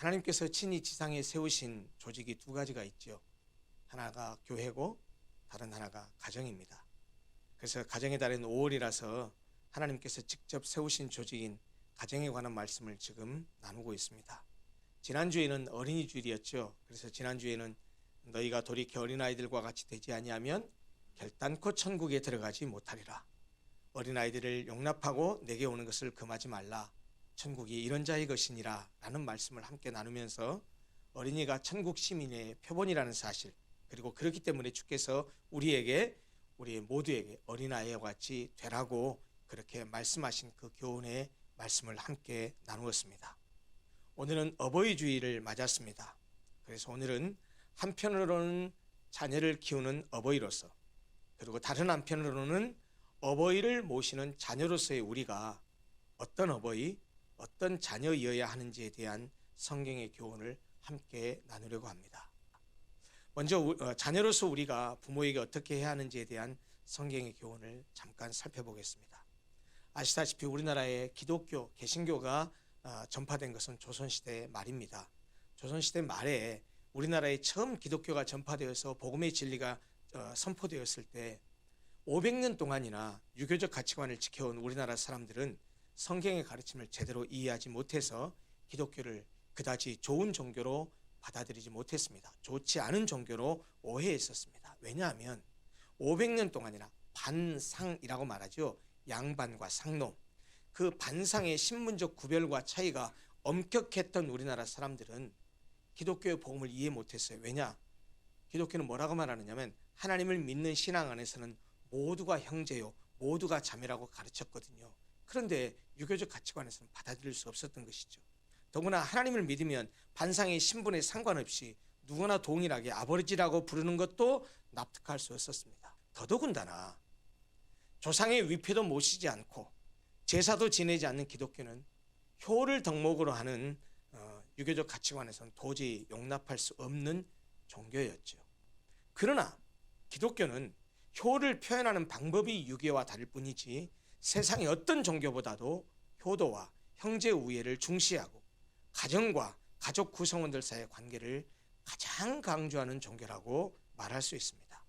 하나님께서 친히 지상에 세우신 조직이 두 가지가 있죠. 하나가 교회고 다른 하나가 가정입니다. 그래서 가정의 달인 5월이라서 하나님께서 직접 세우신 조직인 가정에 관한 말씀을 지금 나누고 있습니다. 지난주에는 어린이 주일이었죠. 그래서 지난주에는 너희가 돌이켜 어린아이들과 같이 되지 아니하면 결단코 천국에 들어가지 못하리라. 어린아이들을 용납하고 내게 오는 것을 금하지 말라. 천국이 이런 자의 것이니라 라는 말씀을 함께 나누면서 어린이가 천국 시민의 표본이라는 사실, 그리고 그렇기 때문에 주께서 우리 모두에게 어린아이와 같이 되라고 그렇게 말씀하신 그 교훈의 말씀을 함께 나누었습니다. 오늘은 어버이 주일을 맞았습니다. 그래서 오늘은 한편으로는 자녀를 키우는 어버이로서, 그리고 다른 한편으로는 어버이를 모시는 자녀로서의 우리가 어떤 어버이, 어떤 자녀이어야 하는지에 대한 성경의 교훈을 함께 나누려고 합니다. 먼저 자녀로서 우리가 부모에게 어떻게 해야 하는지에 대한 성경의 교훈을 잠깐 살펴보겠습니다. 아시다시피 우리나라에 기독교, 개신교가 전파된 것은 조선시대 말입니다. 조선시대 말에 우리나라에 처음 기독교가 전파되어서 복음의 진리가 선포되었을 때 500년 동안이나 유교적 가치관을 지켜온 우리나라 사람들은 성경의 가르침을 제대로 이해하지 못해서 기독교를 그다지 좋은 종교로 받아들이지 못했습니다. 좋지 않은 종교로 오해했었습니다. 왜냐하면 500년 동안이나 반상이라고 말하죠. 양반과 상놈. 그 반상의 신분적 구별과 차이가 엄격했던 우리나라 사람들은 기독교의 복음을 이해 못했어요. 왜냐? 기독교는 뭐라고 말하느냐면 하나님을 믿는 신앙 안에서는 모두가 형제요, 모두가 자매라고 가르쳤거든요. 그런데 유교적 가치관에서는 받아들일 수 없었던 것이죠. 더구나 하나님을 믿으면 반상의 신분에 상관없이 누구나 동일하게 아버지라고 부르는 것도 납득할 수 없었습니다. 더더군다나 조상의 위패도 모시지 않고 제사도 지내지 않는 기독교는 효를 덕목으로 하는 유교적 가치관에서는 도저히 용납할 수 없는 종교였죠. 그러나 기독교는 효를 표현하는 방법이 유교와 다를 뿐이지 세상의 어떤 종교보다도 효도와 형제 우애를 중시하고 가정과 가족 구성원들 사이의 관계를 가장 강조하는 종교라고 말할 수 있습니다.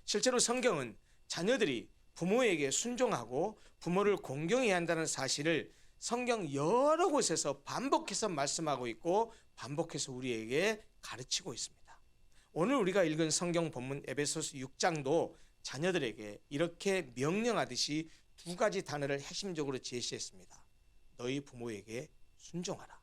실제로 성경은 자녀들이 부모에게 순종하고 부모를 공경해야 한다는 사실을 성경 여러 곳에서 반복해서 말씀하고 있고 반복해서 우리에게 가르치고 있습니다. 오늘 우리가 읽은 성경 본문 에베소서 6장도 자녀들에게 이렇게 명령하듯이 두 가지 단어를 핵심적으로 제시했습니다. 너희 부모에게 순종하라.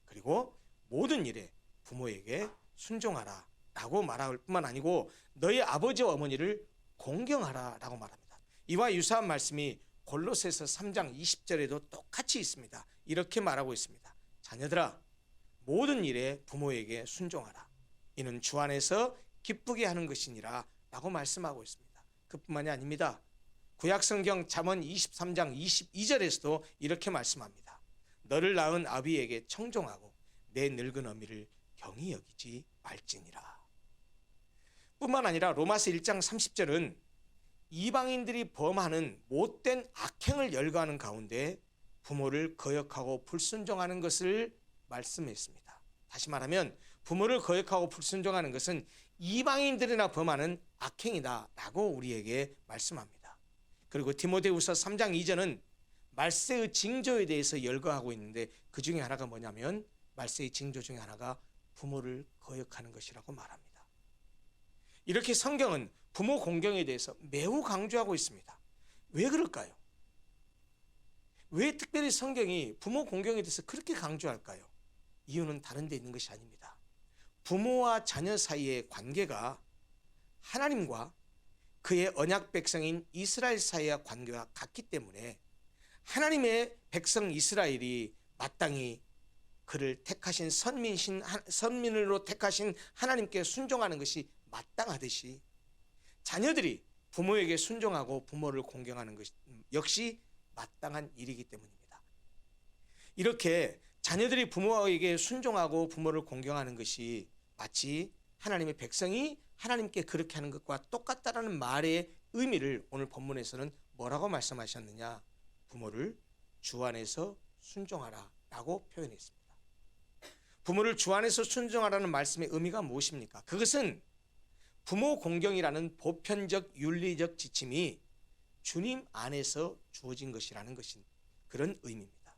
그리고 모든 일에 부모에게 순종하라 라고 말할 뿐만 아니고 너희 아버지와 어머니를 공경하라 라고 말합니다. 이와 유사한 말씀이 골로새서 3장 20절에도 똑같이 있습니다. 이렇게 말하고 있습니다. 자녀들아, 모든 일에 부모에게 순종하라. 이는 주 안에서 기쁘게 하는 것이니라 라고 말씀하고 있습니다. 그뿐만이 아닙니다. 구약성경 잠언 23장 22절에서도 이렇게 말씀합니다. 너를 낳은 아비에게 청종하고 내 늙은 어미를 경히 여기지 말지니라. 뿐만 아니라 로마서 1장 30절은 이방인들이 범하는 못된 악행을 열거하는 가운데 부모를 거역하고 불순종하는 것을 말씀했습니다. 다시 말하면 부모를 거역하고 불순종하는 것은 이방인들이나 범하는 악행이다 라고 우리에게 말씀합니다. 그리고 디모데후서 3장 2절은 말세의 징조에 대해서 열거하고 있는데 그 중에 하나가 뭐냐면 말세의 징조 중에 하나가 부모를 거역하는 것이라고 말합니다. 이렇게 성경은 부모 공경에 대해서 매우 강조하고 있습니다. 왜 그럴까요? 왜 특별히 성경이 부모 공경에 대해서 그렇게 강조할까요? 이유는 다른 데 있는 것이 아닙니다. 부모와 자녀 사이의 관계가 하나님과 그의 언약 백성인 이스라엘 사이의 관계와 같기 때문에 하나님의 백성 이스라엘이 마땅히 그를 택하신 선민으로 택하신 하나님께 순종하는 것이 마땅하듯이 자녀들이 부모에게 순종하고 부모를 공경하는 것 역시 마땅한 일이기 때문입니다. 이렇게 자녀들이 부모에게 순종하고 부모를 공경하는 것이 마치 하나님의 백성이 하나님께 그렇게 하는 것과 똑같다라는 말의 의미를 오늘 본문에서는 뭐라고 말씀하셨느냐? 부모를 주 안에서 순종하라 라고 표현했습니다. 부모를 주 안에서 순종하라는 말씀의 의미가 무엇입니까? 그것은 부모 공경이라는 보편적 윤리적 지침이 주님 안에서 주어진 것이라는 것인 그런 의미입니다.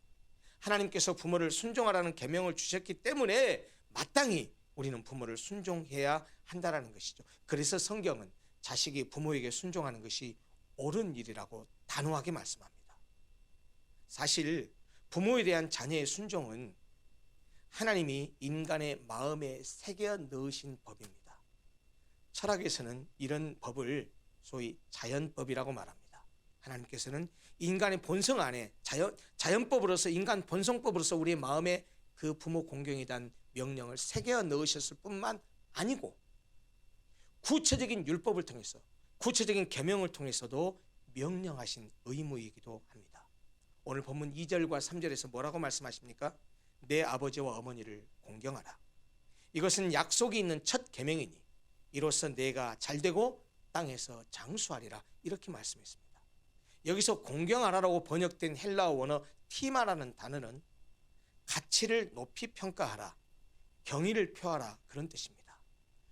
하나님께서 부모를 순종하라는 계명을 주셨기 때문에 마땅히 우리는 부모를 순종해야 한다는 것이죠. 그래서 성경은 자식이 부모에게 순종하는 것이 옳은 일이라고 단호하게 말씀합니다. 사실 부모에 대한 자녀의 순종은 하나님이 인간의 마음에 새겨 넣으신 법입니다. 철학에서는 이런 법을 소위 자연법이라고 말합니다. 하나님께서는 인간의 본성 안에 자연법으로서 인간 본성법으로서 우리의 마음에 그 부모 공경에 대한 명령을 새겨 넣으셨을 뿐만 아니고 구체적인 율법을 통해서 구체적인 계명을 통해서도 명령하신 의무이기도 합니다. 오늘 본문 2절과 3절에서 뭐라고 말씀하십니까? 내 아버지와 어머니를 공경하라. 이것은 약속이 있는 첫 계명이니 이로써 내가 잘되고 땅에서 장수하리라. 이렇게 말씀했습니다. 여기서 공경하라라고 번역된 헬라어 원어 티마라는 단어는 가치를 높이 평가하라, 경의를 표하라 그런 뜻입니다.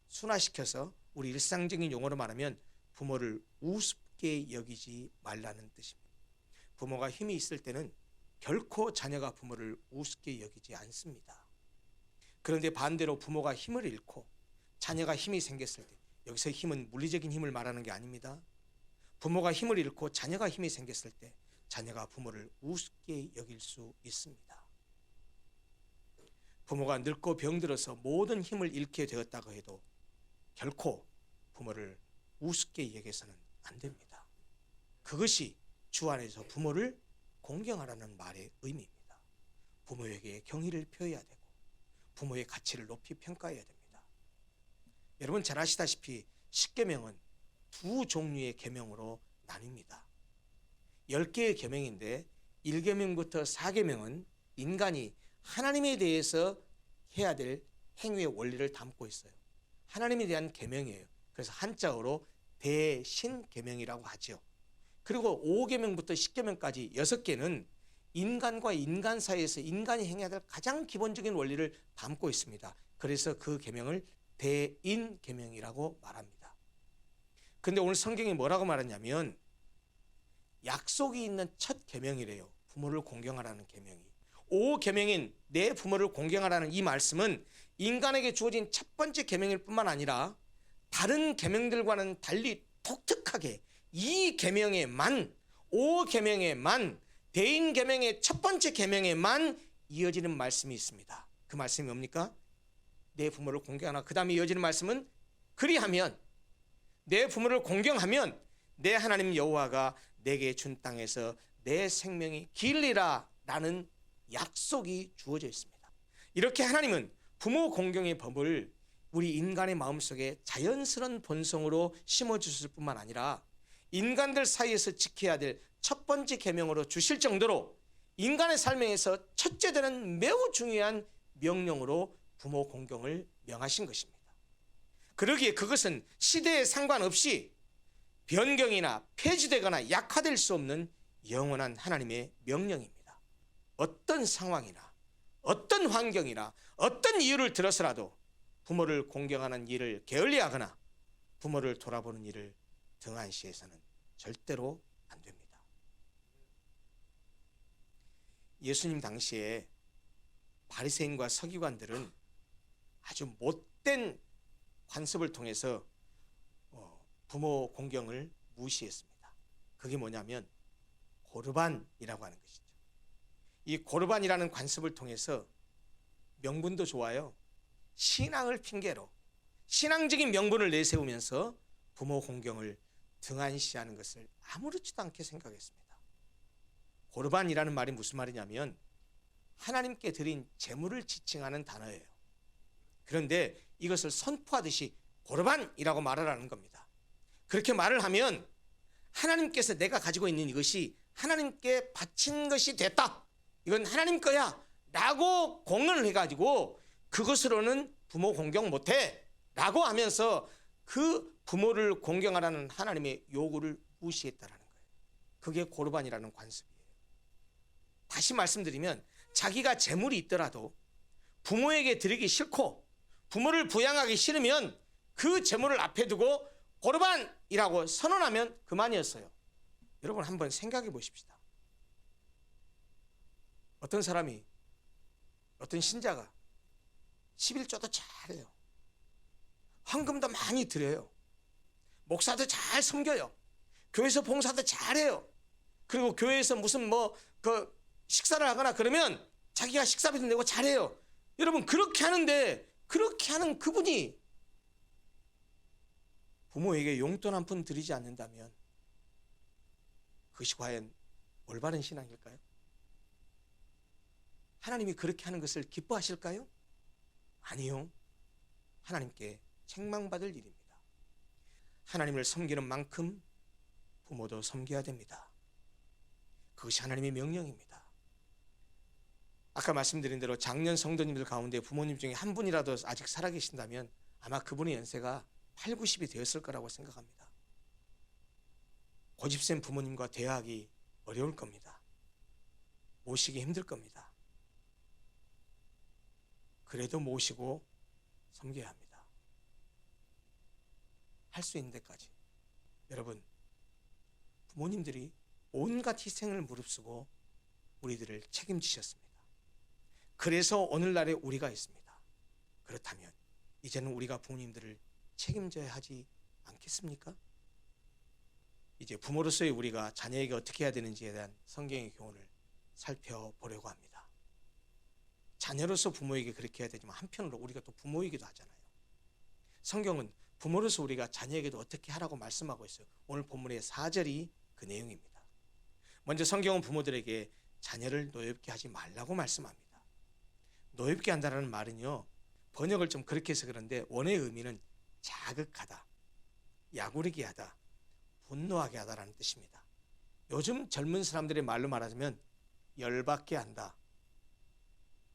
순화시켜서 우리 일상적인 용어로 말하면 부모를 우습게 여기지 말라는 뜻입니다. 부모가 힘이 있을 때는 결코 자녀가 부모를 우습게 여기지 않습니다. 그런데 반대로 부모가 힘을 잃고 자녀가 힘이 생겼을 때, 여기서 힘은 물리적인 힘을 말하는 게 아닙니다. 부모가 힘을 잃고 자녀가 힘이 생겼을 때 자녀가 부모를 우습게 여길 수 있습니다. 부모가 늙고 병들어서 모든 힘을 잃게 되었다고 해도 결코 부모를 우습게 여겨서는 안 됩니다. 그것이 주 안에서 부모를 공경하라는 말의 의미입니다. 부모에게 경의를 표해야 되고 부모의 가치를 높이 평가해야 됩니다. 여러분 잘 아시다시피 십계명은 두 종류의 계명으로 나뉩니다. 10개의 계명인데 1계명부터 4계명은 인간이 하나님에 대해서 해야 될 행위의 원리를 담고 있어요. 하나님에 대한 계명이에요. 그래서 한자어로 대신계명이라고 하죠. 그리고 5계명부터 10계명까지 6개는 인간과 인간 사이에서 인간이 행해야 될 가장 기본적인 원리를 담고 있습니다. 그래서 그 계명을 대인계명이라고 말합니다. 근데 오늘 성경이 뭐라고 말하냐면 약속이 있는 첫 계명이래요. 부모를 공경하라는 계명이. 5계명인 내 부모를 공경하라는 이 말씀은 인간에게 주어진 첫 번째 계명일 뿐만 아니라 다른 계명들과는 달리 독특하게 이 계명에만 5계명에만 대인 계명의 첫 번째 계명에만 이어지는 말씀이 있습니다. 그 말씀이 뭡니까? 내 부모를 공경하라. 그 다음에 이어지는 말씀은 그리하면 내 부모를 공경하면 내 하나님 여호와가 내게 준 땅에서 내 생명이 길리라 라는 약속이 주어져 있습니다. 이렇게 하나님은 부모 공경의 법을 우리 인간의 마음속에 자연스러운 본성으로 심어주실 뿐만 아니라 인간들 사이에서 지켜야 될 첫 번째 계명으로 주실 정도로 인간의 삶에서 첫째 되는 매우 중요한 명령으로 부모 공경을 명하신 것입니다. 그러기에 그것은 시대에 상관없이 변경이나 폐지되거나 약화될 수 없는 영원한 하나님의 명령입니다. 어떤 상황이나 어떤 환경이나 어떤 이유를 들어서라도 부모를 공경하는 일을 게을리하거나 부모를 돌아보는 일을 등한시해서는 절대로 안 됩니다. 예수님 당시에 바리새인과 서기관들은 아주 못된 관습을 통해서 부모 공경을 무시했습니다. 그게 뭐냐면 고르반이라고 하는 것이죠. 이 고르반이라는 관습을 통해서 명분도 좋아요. 신앙을 핑계로 신앙적인 명분을 내세우면서 부모 공경을 등한시하는 것을 아무렇지도 않게 생각했습니다. 고르반이라는 말이 무슨 말이냐면 하나님께 드린 제물을 지칭하는 단어예요. 그런데 이것을 선포하듯이 고르반이라고 말하라는 겁니다. 그렇게 말을 하면 하나님께서 내가 가지고 있는 이것이 하나님께 바친 것이 됐다, 이건 하나님 거야 라고 공언을 해가지고 그것으로는 부모 공경 못해 라고 하면서 그 부모를 공경하라는 하나님의 요구를 무시했다라는 거예요. 그게 고르반이라는 관습이에요. 다시 말씀드리면 자기가 재물이 있더라도 부모에게 드리기 싫고 부모를 부양하기 싫으면 그 재물을 앞에 두고 고르반이라고 선언하면 그만이었어요. 여러분 한번 생각해 보십시다. 어떤 사람이, 어떤 신자가 11조도 잘해요. 헌금도 많이 드려요. 목사도 잘 섬겨요. 교회에서 봉사도 잘해요. 그리고 교회에서 무슨 식사를 하거나 그러면 자기가 식사비도 내고 잘해요. 여러분 그렇게 하는데, 그렇게 하는 그분이 부모에게 용돈 한 푼 드리지 않는다면 그것이 과연 올바른 신앙일까요? 하나님이 그렇게 하는 것을 기뻐하실까요? 아니요. 하나님께 책망받을 일입니다. 하나님을 섬기는 만큼 부모도 섬겨야 됩니다. 그것이 하나님의 명령입니다. 아까 말씀드린 대로 작년 성도님들 가운데 부모님 중에 한 분이라도 아직 살아계신다면 아마 그분의 연세가 8, 90이 되었을 거라고 생각합니다. 고집센 부모님과 대화하기 어려울 겁니다. 모시기 힘들 겁니다. 그래도 모시고 섬겨야 합니다. 할 수 있는 데까지. 여러분, 부모님들이 온갖 희생을 무릅쓰고 우리들을 책임지셨습니다. 그래서 오늘날에 우리가 있습니다. 그렇다면 이제는 우리가 부모님들을 책임져야 하지 않겠습니까? 이제 부모로서의 우리가 자녀에게 어떻게 해야 되는지에 대한 성경의 교훈을 살펴보려고 합니다. 자녀로서 부모에게 그렇게 해야 되지만 한편으로 우리가 또 부모이기도 하잖아요. 성경은 부모로서 우리가 자녀에게도 어떻게 하라고 말씀하고 있어요. 오늘 본문의 4절이 그 내용입니다. 먼저 성경은 부모들에게 자녀를 노엽게 하지 말라고 말씀합니다. 노엽게 한다는 말은요, 번역을 좀 그렇게 해서 그런데 원어의 의미는 자극하다, 야구르게 하다, 분노하게 하다라는 뜻입니다. 요즘 젊은 사람들의 말로 말하자면 열받게 한다,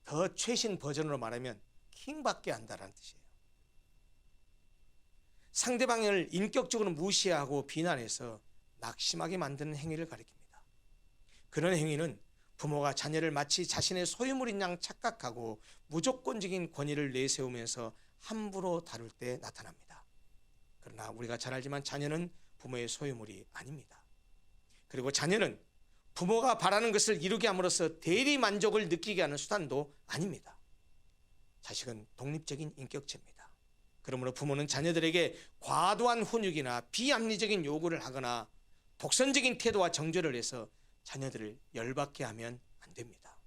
더 최신 버전으로 말하면 킹받게 한다라는 뜻이에요. 상대방을 인격적으로 무시하고 비난해서 낙심하게 만드는 행위를 가리킵니다. 그런 행위는 부모가 자녀를 마치 자신의 소유물인 양 착각하고 무조건적인 권위를 내세우면서 함부로 다룰 때 나타납니다. 그러나 우리가 잘 알지만 자녀는 부모의 소유물이 아닙니다. 그리고 자녀는 부모가 바라는 것을 이루게 함으로써 대리 만족을 느끼게 하는 수단도 아닙니다. 자식은 독립적인 인격체입니다. 그러므로 부모는 자녀들에게 과도한 훈육이나 비합리적인 요구를 하거나 독선적인 태도와 정죄를 해서 자녀들을 열받게 하면 안 됩니다.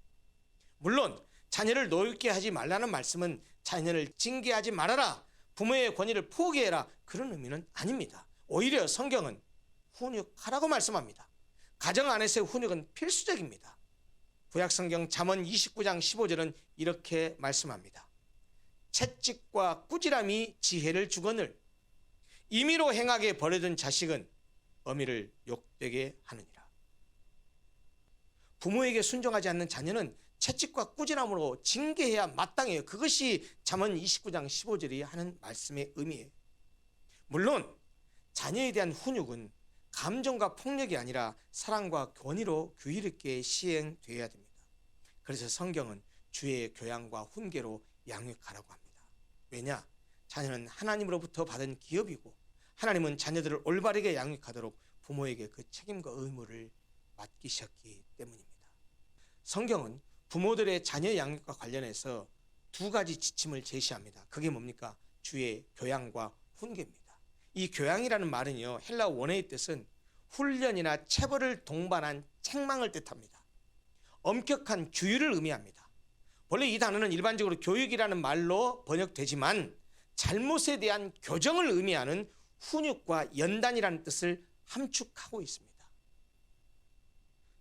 물론 자녀를 노엽게 하지 말라는 말씀은 자녀를 징계하지 말아라, 부모의 권위를 포기해라, 그런 의미는 아닙니다. 오히려 성경은 훈육하라고 말씀합니다. 가정 안에서의 훈육은 필수적입니다. 구약성경 잠언 29장 15절은 이렇게 말씀합니다. 채찍과 꾸지람이 지혜를 주거늘 임의로 행하게 버려둔 자식은 어미를 욕되게 하느니라. 부모에게 순종하지 않는 자녀는 채찍과 꾸지람으로 징계해야 마땅해요. 그것이 잠언 29장 15절이 하는 말씀의 의미예요. 물론 자녀에 대한 훈육은 감정과 폭력이 아니라 사랑과 권위로 규율 있게 시행되어야 됩니다. 그래서 성경은 주의 교양과 훈계로 양육하라고 합니다. 왜냐? 자녀는 하나님으로부터 받은 기업이고 하나님은 자녀들을 올바르게 양육하도록 부모에게 그 책임과 의무를 맡기셨기 때문입니다. 성경은 부모들의 자녀 양육과 관련해서 두 가지 지침을 제시합니다. 그게 뭡니까? 주의 교양과 훈계입니다. 이 교양이라는 말은요, 헬라 원어의 뜻은 훈련이나 체벌을 동반한 책망을 뜻합니다. 엄격한 규율을 의미합니다. 원래 이 단어는 일반적으로 교육이라는 말로 번역되지만 잘못에 대한 교정을 의미하는 훈육과 연단이라는 뜻을 함축하고 있습니다.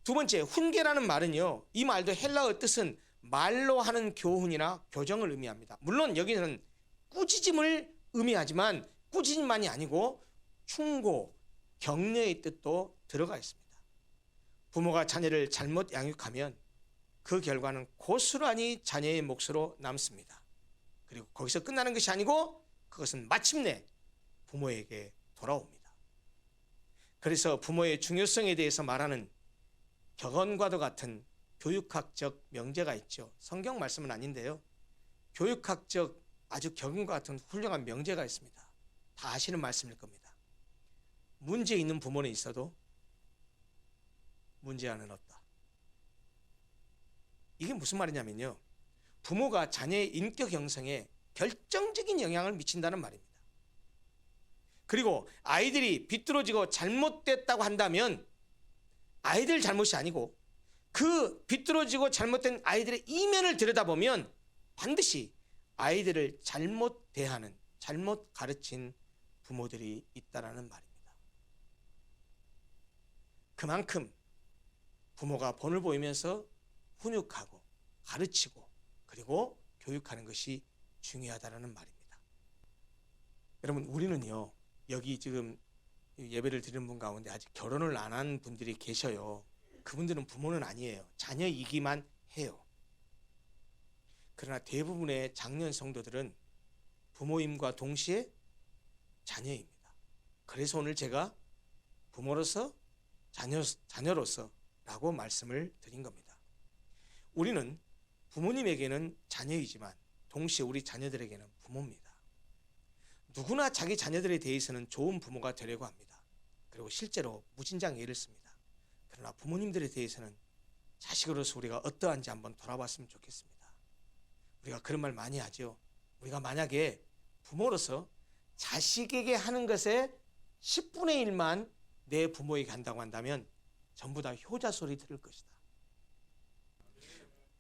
두 번째, 훈계라는 말은요, 이 말도 헬라어 뜻은 말로 하는 교훈이나 교정을 의미합니다. 물론 여기는 꾸짖음을 의미하지만 꾸짖음만이 아니고 충고, 격려의 뜻도 들어가 있습니다. 부모가 자녀를 잘못 양육하면 그 결과는 고스란히 자녀의 몫으로 남습니다. 그리고 거기서 끝나는 것이 아니고 그것은 마침내 부모에게 돌아옵니다. 그래서 부모의 중요성에 대해서 말하는 격언과도 같은 교육학적 명제가 있죠. 성경 말씀은 아닌데요. 교육학적 아주 격언과 같은 훌륭한 명제가 있습니다. 다 아시는 말씀일 겁니다. 문제 있는 부모는 있어도 문제아는 없다. 이게 무슨 말이냐면요, 부모가 자녀의 인격 형성에 결정적인 영향을 미친다는 말입니다. 그리고 아이들이 비뚤어지고 잘못됐다고 한다면 아이들 잘못이 아니고 그 비뚤어지고 잘못된 아이들의 이면을 들여다보면 반드시 아이들을 잘못 대하는, 잘못 가르친 부모들이 있다라는 말입니다. 그만큼 부모가 본을 보이면서 훈육하고 가르치고 그리고 교육하는 것이 중요하다는 말입니다. 여러분, 우리는요, 여기 지금 예배를 드리는 분 가운데 아직 결혼을 안 한 분들이 계셔요. 그분들은 부모는 아니에요. 자녀이기만 해요. 그러나 대부분의 장년 성도들은 부모임과 동시에 자녀입니다. 그래서 오늘 제가 부모로서 자녀로서 라고 말씀을 드린 겁니다. 우리는 부모님에게는 자녀이지만 동시에 우리 자녀들에게는 부모입니다. 누구나 자기 자녀들에 대해서는 좋은 부모가 되려고 합니다. 그리고 실제로 무진장 애를 씁니다. 그러나 부모님들에 대해서는 자식으로서 우리가 어떠한지 한번 돌아봤으면 좋겠습니다. 우리가 그런 말 많이 하죠. 우리가 만약에 부모로서 자식에게 하는 것의 10분의 1만 내 부모에게 한다고 한다면 전부 다 효자 소리 들을 것이다.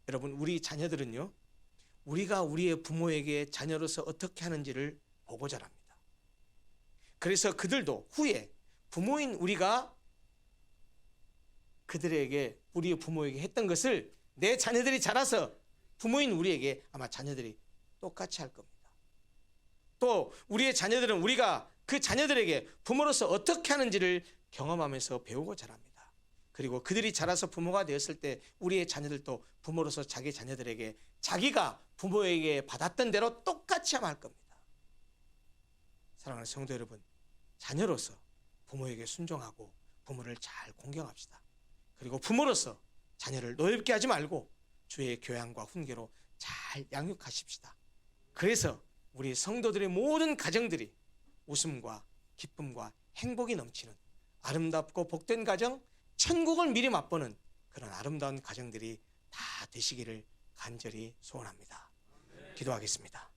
여러분, 우리 자녀들은요, 우리가 우리의 부모에게 자녀로서 어떻게 하는지를 보고 자랍니다. 그래서 그들도 후에 부모인 우리가 그들에게, 우리의 부모에게 했던 것을 내 자녀들이 자라서 부모인 우리에게 아마 자녀들이 똑같이 할 겁니다. 또 우리의 자녀들은 우리가 그 자녀들에게 부모로서 어떻게 하는지를 경험하면서 배우고 자랍니다. 그리고 그들이 자라서 부모가 되었을 때 우리의 자녀들도 부모로서 자기 자녀들에게 자기가 부모에게 받았던 대로 똑같이 아마 할 겁니다. 사랑하는 성도 여러분, 자녀로서 부모에게 순종하고 부모를 잘 공경합시다. 그리고 부모로서 자녀를 노엽게 하지 말고 주의 교양과 훈계로 잘 양육하십시다. 그래서 우리 성도들의 모든 가정들이 웃음과 기쁨과 행복이 넘치는 아름답고 복된 가정, 천국을 미리 맛보는 그런 아름다운 가정들이 다 되시기를 간절히 소원합니다. 기도하겠습니다.